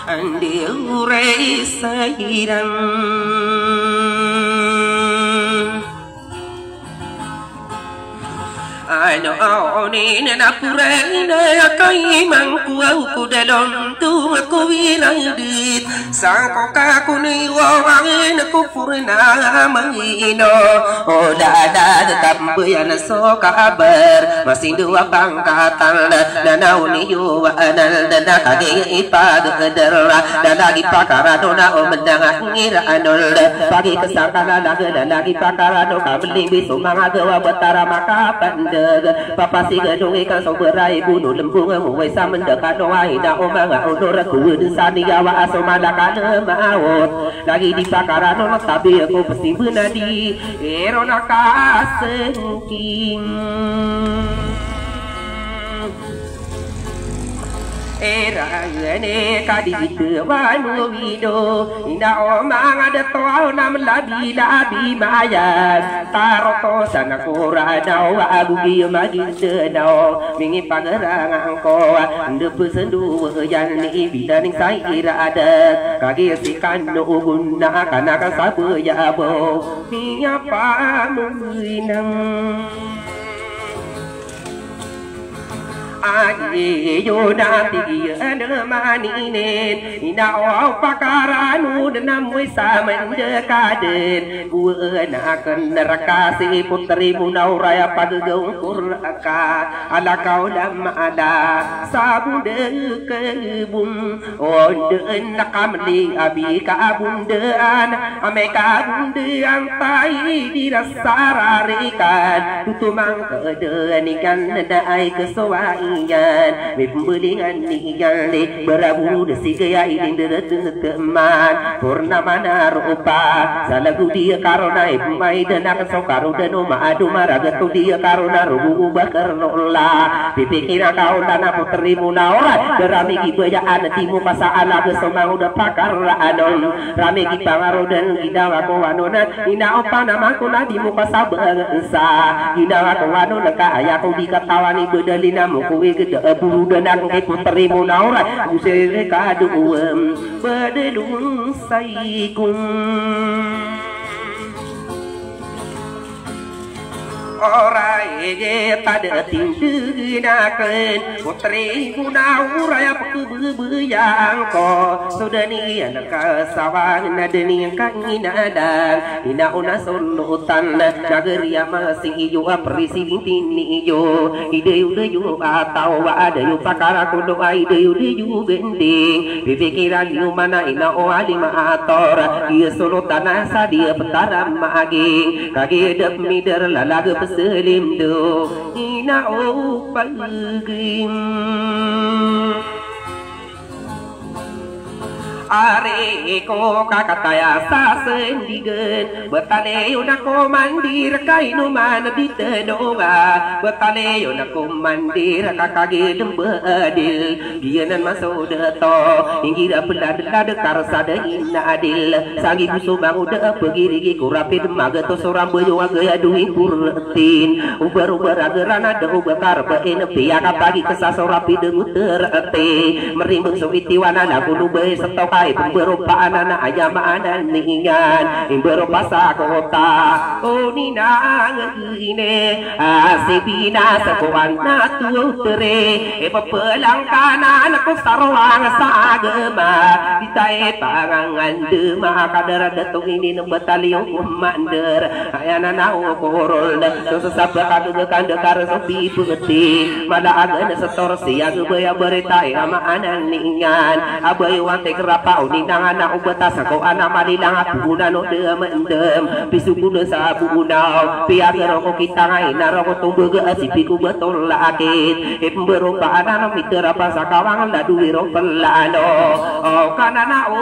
andi urai sahiran ano aonin na puray na kay mangkuaw ko dalon tu ako winagdit sa ko kakuniwawangin ako purna mangino o dada tambayan so kabar masindua pangkatan na nauniyo anal na kagipagdar na lagi pakarado na o mandang ngira anol pagi kasangkala lagi pakarado kabling biso mga gawa batara makapanda papasiga dong ikan so berai bunuh lembung muai samenda kanoai na omanga onor ku desani yawa asomada kana maut lagi di pakarano tabi aku pasti benadi erona kasengking era ene kadite wanu wido ina omang ada toa nam labi maya taroto sana kora dau agu gi maginte dau mingi pagarang angko ande pesendu yan ni bidaning sai ira ada kage sikan no guna kana ka sabu ya bo nya pa muinam ai yo na ti ane mani ne ina o pakaranu denam we samen de kaden ku na kan rakasi putri munau raya pagau kuraka ala kau lam ada sabu de kebum on de nakamli abi ka bum de an ame ka bum de antai di rasararikan tutumang ke de ni kan dai kesawai yan may pembelingan ni yan le berabu desi gaya ini teman purnama na rupa salagu dia karona mai dana so karudano maadu maraga tu dia karona rubu bakar nola dipikira kau dana putri munaora derami gibaya timu pasaan lagu somang udah pakar adon rame gipangaro dan gidawa ko wanona ina opa nama ko na di muka sabangsa gidawa ko wanona ka ayaku dikatawani bedalina muku gede buru dan aku putri munaura usir kadu bedelung saikum orai pada tindakan putri munaura ya yang ko sudah ni anak sawang nadeni kangin ada ina una sulutan nagaria masih yo aprisi tini yo ide yo atau ada yo pakara kudo ide yo gending pikiran yo mana ina o alima ator dia sulutan asa dia petaram magi kage dep mider lalaga selim do ina o pagim are ko kakataya sa sendigen betale una ko mandir kainu man ditedonga betale una ko mandir kakage dembadil bianan masoda to ingira pelad karsada inna adil sangi buso banguda pegirigi kurapid magato soram boyo aga aduin kurtin ubar agerana de ubakar baen piaka pagi kesasorapi denguter ate merimbung sowitiwana na gulubai setok berupa anak ayam anak ningan berupa sakota oh nina ngine asibina sekuan natu tere pepelang kanan aku sarwang sagema ditae pangangan dema kadar datung ini nembataliong kumander ayana nau korol dosa sabak adu kandekar sobi putih mala agan setor siang baya beretai ama anak ningan abai wante kerapa ni nangana ubatas ko ana malilang aku no de mendem pisukuna sa bunau piagero ko kita ngai naro ko tumbuga asipiku betul lakit berupa ana mitra pasakawang la duwiro pelano oh kanana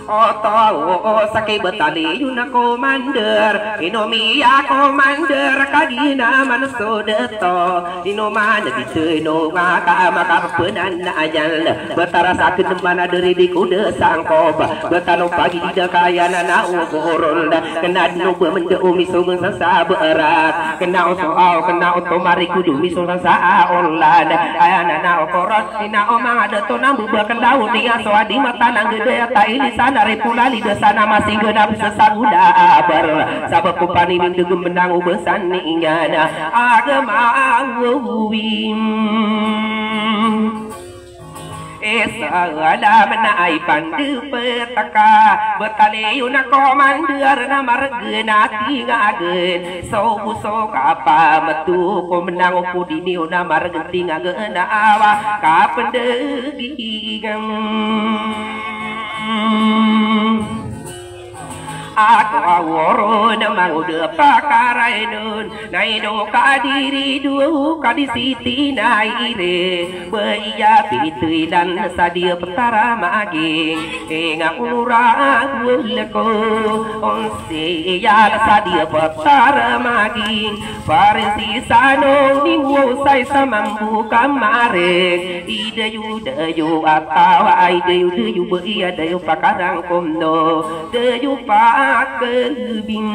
Oto sakit betali yuna komander Inomia komander kagina manuso deto Inomana diteno ngaka maka penan ajal betara sakit mana dari di kuda sangkop betano pagi di kaya nana uborol kena dino bemende umi sungun sasa berat kena soal kena oto mari kudu misun sasa online ayana na okorat ina omang ada tonang bubakan daun dia soadi mata nang gede ta ini sana repulali de sana masih genap sesaguda ber sabab kupani ning degem benang ubesan ingana agama wim Esa alam na ay pandu petaka betale yuna komander na margena tingagen so busok apa metu ko menang pudini yuna margen tingagen awa kapendegigam Aku aworo namang udah pakarai nun Naido kadiri dua kadisiti naire Beia pitui dan sadia petara maging Enga urang uleko Onse ya sadia petara maging Parisi sanong niwo say samambu kamareng Ideyu atawa ideyu beia deyu pakarang komno Deyu pa Kerbing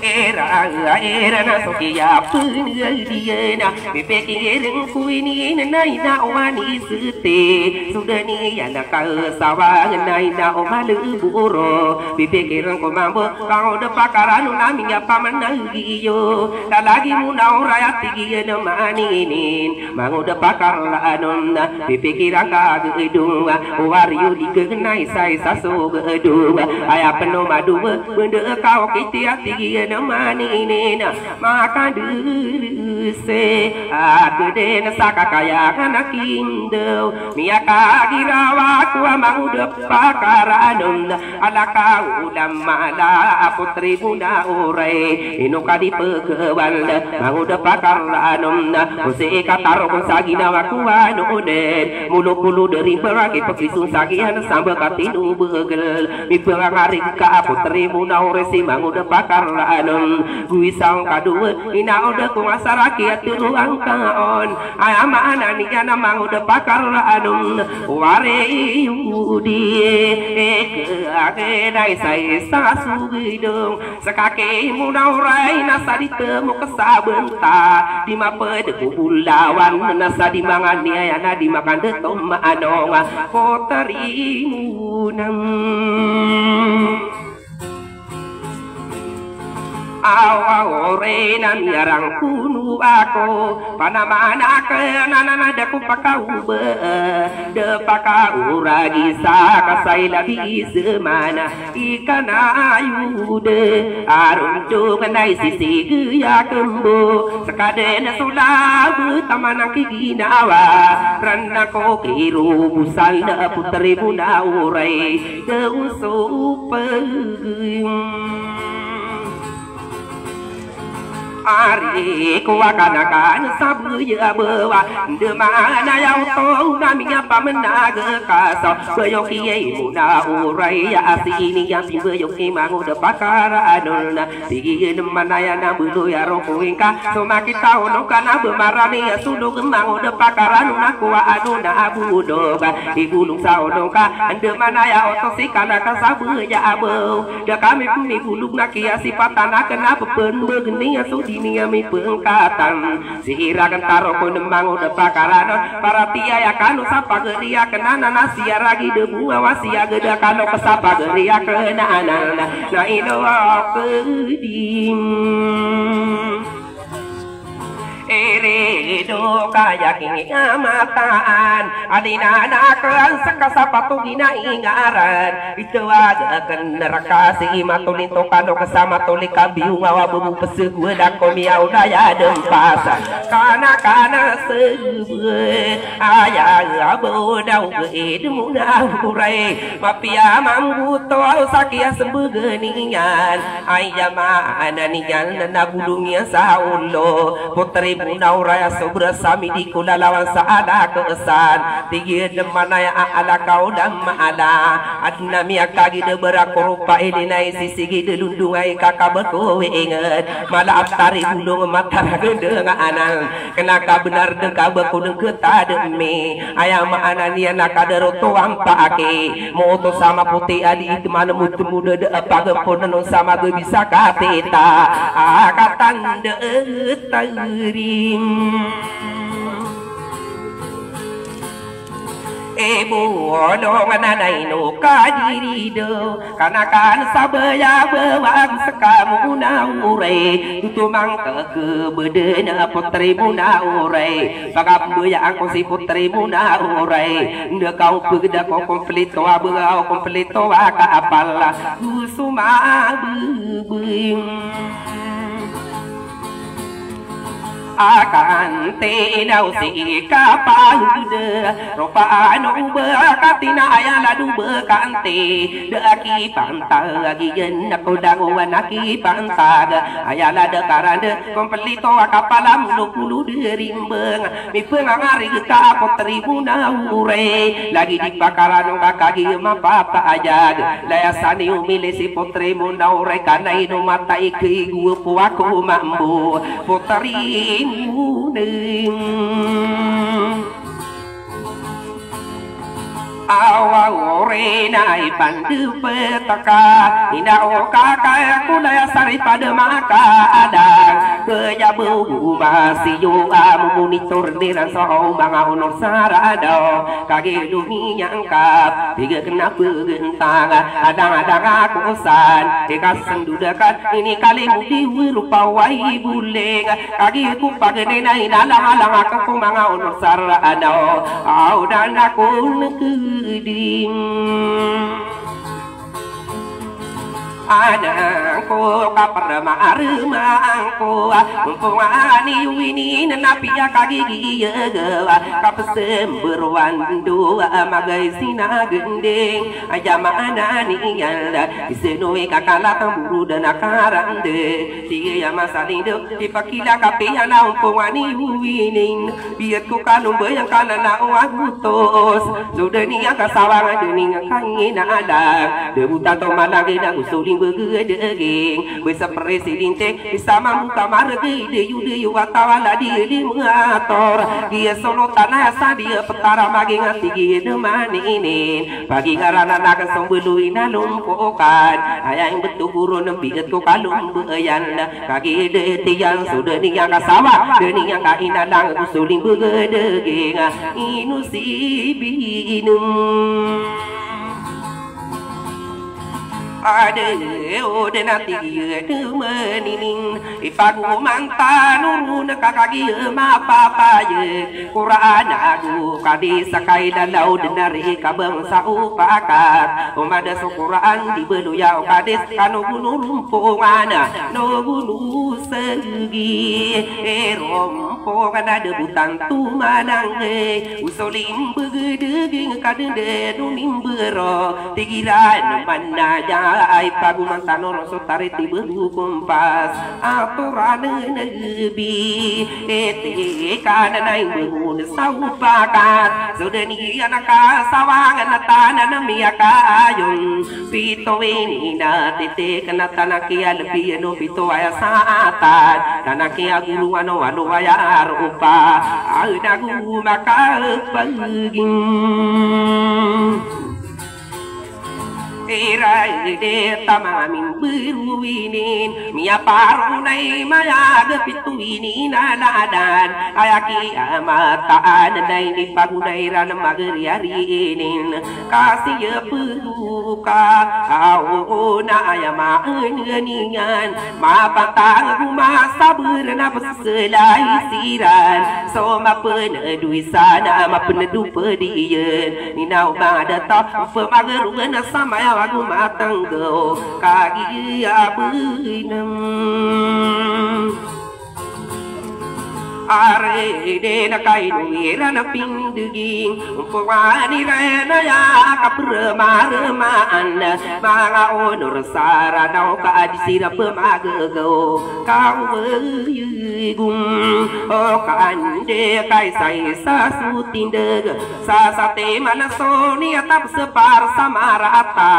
era na sokia pundiana bepekiring kuini naina omani sute sudani yana ka sawang naina omalu buro bepekiring komambo kau de pakaran naminya paman nagiyo dalagi munau raya tigiana maninin mangu de pakaranon bepekirang ka gedung wariu digenai sai saso gedung aya peno madu bende kau kitia tigiana manina maka duse agede saka kaya kana kindo miaka girawa ku amang udah pakaranun alaka udah mala putri bunda urai inu kadi pekewan mang udah pakaranun use katar ko sagina waku anuden mulu-mulu dari beragi pekisun sagian sambil katinu begel mi pelangari ka putri bunda urai si mang udah pakaranun guisang kadua ina udah ku masarakat ruang kaon ayama anani ana mang udah pakar anum ware yudi ke dai sai sasu gidong sakake munaurai nasadi temu kesabenta di mape de kubulawan nasadi mangani ayana di makan de tom anong potari munang awore na miarang kunu ako panamana ke nanana daku pakau be de pakau ragi sa kasai labi semana ikana ayude arum jo kanai sisi ya kembo sekade na sulabu tamana kiginawa ranna ko kiru busal na putri bunda urai de usupeng Ari kuwakanakan sabu ya bawa de mana yang tong naminya pamenaga kaso beyoki muna urai ya asini yang beyoki mangu de pakara anuna tigi mana ya na bulu ya rokuingka soma kita ono kana bemarani ya sudu mangu de pakara nuna kuwa anuna abudo ba ibulung saono ka de mana ya otosi kana kasabu ya abo de kami puni bulung nakia sipatana kenapa pen begeni ya sudi ini mi pengkatan sihirakan taro ko nemang udah pakaran para tia ya kanu sapa geria kenana nasia ragi debu awasia geda kanu kesapa geria kenana na ino kedim Eredo kaya kini amataan adina nakan sakasapatu gina ingaran itu aja kan neraka si matulin tokano kesama tuli kabiu ngawa bubu pesegu dak komiau daya dempasa kana sebu aya abo dau ge demuna urai mapia mambu tol sakia sembu geningan ayama ananian na gulungnya saulo putri bunda uraya sobra sami di kula lawan saada kesan tiga demana ya ala kau dan maala adna miya kagi de berakorupa elinai sisi gide lundungai kakak berkowe inget malah aftari bulung mata gendeng anan kenaka benar dengka berkudeng keta demi ayam anania nakadero tuang paake moto sama putih adi itu mana mutu muda de apa gemponan sama ge bisa kateta akatan de tairing bolong nanay no kadirido kanakan sabaya bawang sekamu naure tutumang kebedena putri munaure bagap baya aku si putri munaure nda kau pegda kau konflito abau konflito aka apala usuma bebing akan tenau si kapalude ropa anu berkatina ayah ladu berkante daki pantag lagi gen aku danguan aki pantag ayah lada karande kompelito akapalam puluh derimbeng mi pengangari ka putri munaure lagi di pakaran kaki mapapa ajag layasani umile si putri munaure kana inu mata iki gua puaku mambu putri awore nai pandu petaka ina okaka kula sari pada maka ada kejabu masih monitor diran so banga honor sarado kage dunia angkap tiga kenapa gentang adang-adang aku san dekasan dudakan ini kali mudi rupa wai buleng kage ku pagene nai dalang-dalang aku manga honor sarado au dan aku ding anangku kaparma armangku mumpungani wini napia kagi giga kapsem berwandu magai sina gendeng ajamana ni yalda isenoi kakala tamburu dan akarande tiga masalindo ipakila kapiana mumpungani wini biat ku kalung bayang kalana wagutos sudah ni akasawangan dening kangina ada debutan to malagi na usuli begedeging bisa presidente sama muka margi de yude watawala di mengator dia solo tanah sa dia petara magi ngati de maninin pagi karana nak sombuluin alum kokan ayang betu guru nembiet ko kalum beyan kagi de tiang sudah ni yang kasawa de ni yang kaina lang usuling begedeging inu sibinum ada ode nanti tu menining ipagu mantanuru nakakagi mapapa ye Quran aku kadi sakai dalau denari kabang saupakat umada Quran di beluyau kadis kanu gunung rumpungana no gunung segi rompongan ada butan tu manang usolim begedeging kadende nunim bero tigiran mana ai paguman tanor sotare tibe kumpas aturan nebi ete kana nai mun saupakat sudeni anaka sawangan tanana miaka ayun pito wenina tete kana tanakia lebih no pito aya saatan tanakia guru ano aya rupa adagu maka paging Irai de tamamin beruinin Mia parunai maya de pituini nadadan Ayaki amataan Nai ni pagunai ran magriarinin Kasih peruka Au na ayama eningan Mapatang masa berna peselai siran So mapenedui sana mapenedu pedian Ninau bada tak pemageruan sama aku matang go kaki abinam are de na kai no era na pinduging umpani rena ya kaprema anda mga onor sara daw ka adisira pemagego kau gung o kande kai sai sa sutindeg sa sate manasoni atap separ samarata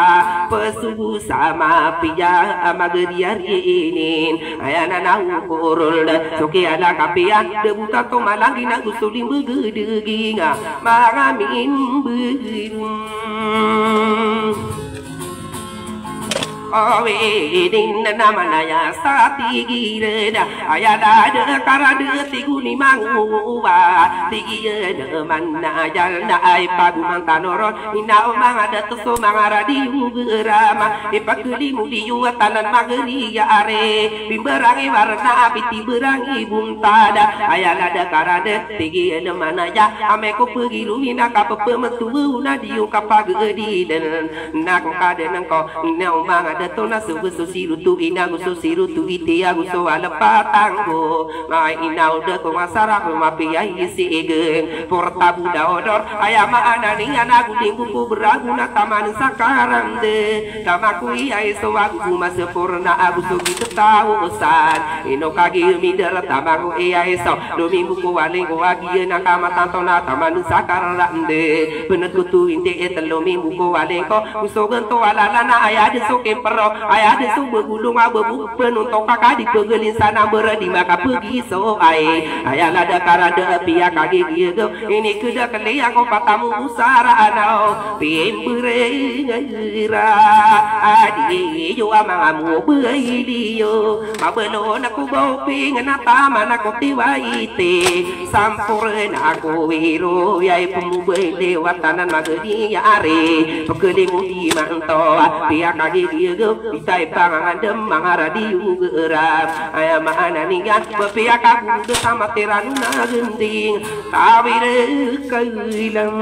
pesu sama pija mageriari inin ayana na ukurul soke ala kapian debuta to malagi na gusulim begedeginga mangamin birung Awedin namanya sati gireda ayada de karade tiguni manguwa tigiyede manna jalna ay paguman tanoron ina omang ada tuso mangaradi ugerama ipakuli mudiyu tanan mageri ya are bimberangi warna biti berangi buntada ayada de karade tigiyede manna ja ameko pergi lumina kapepe metu una diu kapagedi den nak kaden ko ne omang dato na sugu susiru tu ina gu susiru tu ite ya gu so ala patango ma ina udah ko masara ko mapia isi egen porta buda odor ayama anani anagu tinggu ku beragu na taman sakaram de tamaku ai so aku mas purna agu so gitu tahu usan ino kagi mi dal tamaku ai so do minggu ko wale ko agi na kama tanto na taman sakaram de bener ku tu inte etelo minggu ko wale ko so gento ala na aya de so pero ayah ada sumber gulung abu penuntut kakak di pegelin sana beradi maka pergi so ayah ada karada pihak kaki dia ini kuda kali yang kau patamu usara anau pembera adi yo amangamu beridio mabelo nak bau pengen taman aku tiwa ite sampurna aku wiru yai pemubele watanan magedi yare pegelin di manto pihak kaki dia Itai pangangan demang radio geram ayam mana ningan berpihak aku bersama teranu gending tawir kailang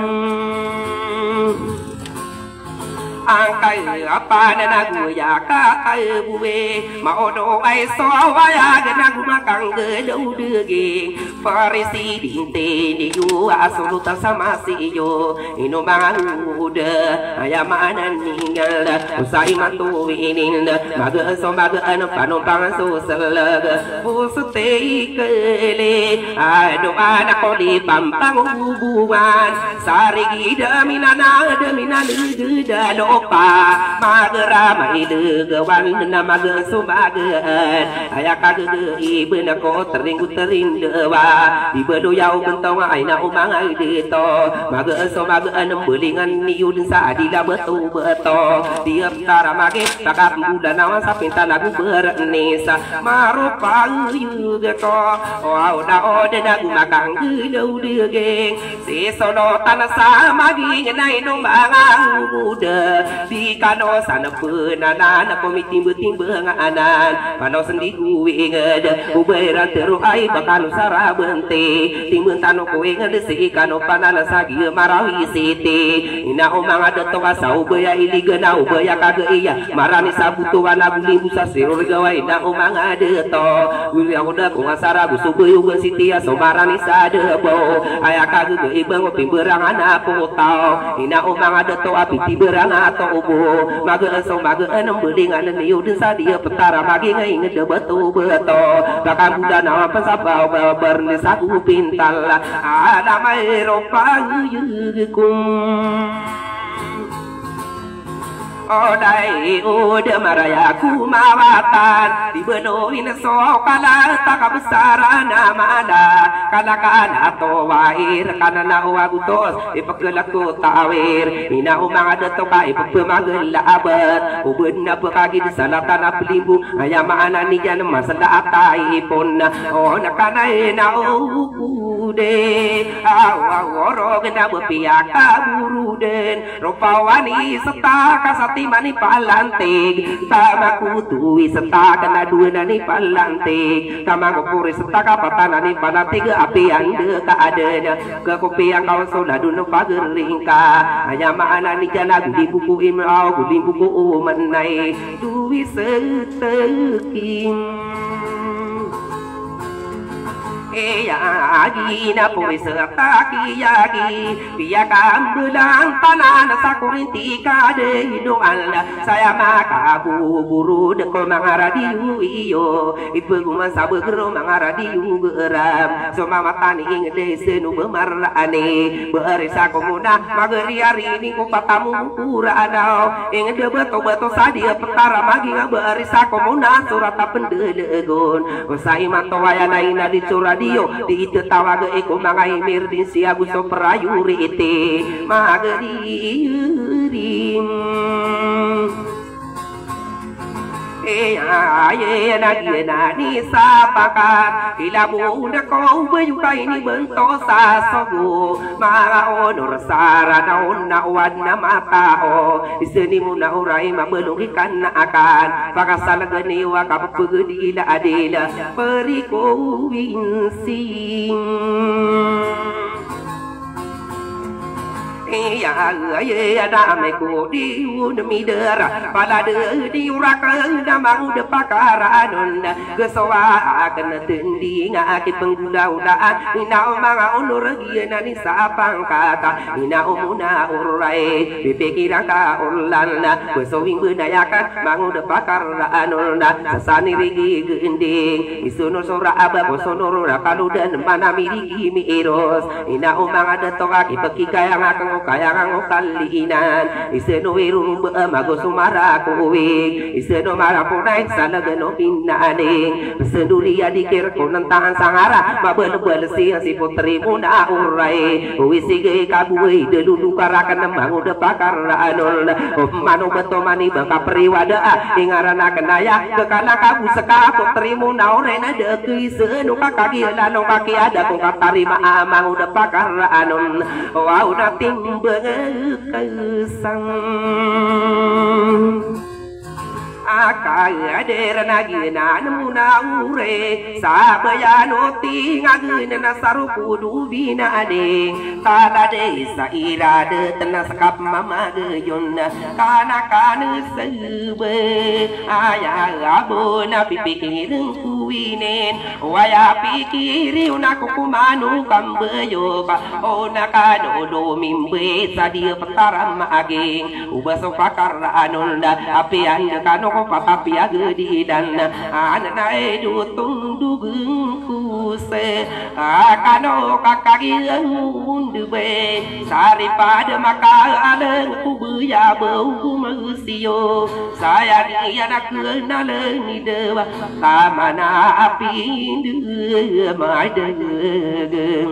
angkai apa nanagu ya kai buwe mau do ai so waya nanagu makang gedau dege farisi dinte ni yu asulu sama si yo ino manguda ayam mana ningal usai mantu inin maga so maga anu panumpang so selag buste kele ado anak koli pampang hubungan sarigi deminana geda opa magera maidu gawan namaga sumagaan ayaka ge ibu nako teringu terindewa ibu yau bentong aina umang aidito maga somaga anem belingan niu sa adila betu beto tiap tara mage takap bulan awan sapinta lagu bernesa marupa juga ko wow da ode nagu makang gedau degeng sesono tanah samagi ngenai no mangang muda di kano sana penana na komiti beting benganan pano sendi gue ngede uberan teru ai bakal sara bente timun tano kowe ngede si kano panana sagi marawi siti ina omang ada toka sau beya ili gena ubeya kage iya marani sabuto wana buli busa sirur gawa ina omang ada to uli udah ko sara busu beyu siti ya so marani sade bo aya kage ge ibang pimberang ana potau ina omang ada to api tiberang atau ubo maga so maga enam belingan niu desa dia petara magi ngai ngede betu beto bakal buda nawa pesabau berni saku pintal ada mai ropa yukum Odai udah maraya ku mawatan di benoin so kala tak besar nama ada kala kana to wair kana na wagutos ipaggelak ko tawir ina umang ada to ka ipagpamagel abat ubud na pagagi di salatan na pelimbu ayama ni jan masada atai pon oh nakana na ude aworo gena bepiak buruden ropawani seta kasat mani palantig tamaku tuwi senta kana dua nani palantig tamaku puri senta kapatan nani palantig api ande ka adena ke kopi yang kau soda dunu pageringka hanya mana ni jana gudi buku imau gudi buku umenai tuwi seteking Yagi na puwi serta kiyagi Piyakam belang tanan sa kurinti kade hidoan Saya makabu buru deko mga radio iyo Ipeguman sa begero mga radio geram So mamatani ing desenu bemarane Berisa ko muna magari-ari ini ko patamu pura adaw Ing de beto-beto sadia petara magi nga berisa ko muna surata pendelegon Usai mantawaya na ina di radio di itu tawaga eko mga imir din siya gusto prayuri ite magadirin Ay na ni sa pakat Ilamu na ko bayukay ni bento sa sogo Mga honor sara na unawan na matao Isini mo na uray mabulungikan na akan Pagkasalaga niwa kapagpagdila adila Periko winsing Ya dame ko di midera pala de di uraka namang de pakaranon gesawa akan tendi ngaki penggula-ulaan ina mga onor giana ni sa pangkata ina umuna urai pipikira ka ulan besowing benayakan mangu de pakaranon sasani rigi gending isunur sura aba bosonor kalu dan mana mirigi mi eros ina umang ada tokaki pekikaya ngakang kaya kang kaliinan iseno wiru mago sumara kuwi iseno marapunay salagano pinaning senduli adikir ko nang sangara mabel-bel si putri mo na uray uwisige kabuhi delulu karakan mangu de pakaranon mano beto mani baka priwada ingarana kenaya kekala kabu seka putri mo na uray na de kiseno kakagila no kaki ada ko katarima mangu de pakaranon wow nating berkesan Akader nagina namuna ure sabayano tingagin na saruku dubina ade tada desa irade tenas kap mamageyon kana kana sebe aya abona pipikirin kuinen waya pikiri unaku kumanu kambeyo ba ona kano do mimbe sadia pataram aging ubaso pakar anunda apian kano ko patapia gedi dan anana edu tundugung kuse kano kakagi undube sari pada maka ada kubuya bau manusia saya dia nak kenal ni dewa tamana api de madegeng